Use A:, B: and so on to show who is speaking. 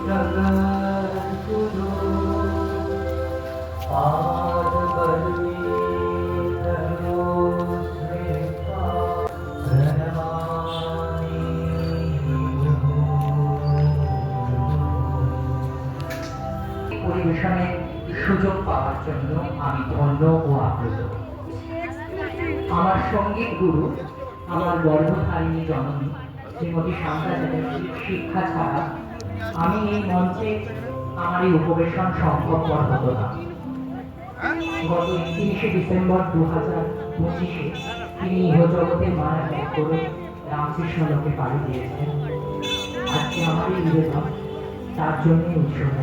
A: जगद्गुरु पाद पद्मे धरो स्मृत्वा प्रणमामि পরিবেশনের সুযোগ পাওয়ার জন্য আমি ধন্য ও আপ্লুত। আমার সঙ্গীত গুরু, আমার গর্ভধারিণী জননী শ্রীমতী শান্তা চ্যাটার্জির শিক্ষা ছাড়া আমি এই মঞ্চে আমার এই উপবেশন সম্ভবপর হতো না। গত 31শে ডিসেম্বর 2025-এ তিনি ইহজগতে মায়া ত্যাগ করে রামকৃষ্ণ লোকে পাড়ি দিয়েছেন। আজকে আমার এই নিবেদন তার জন্যই উৎসর্গ।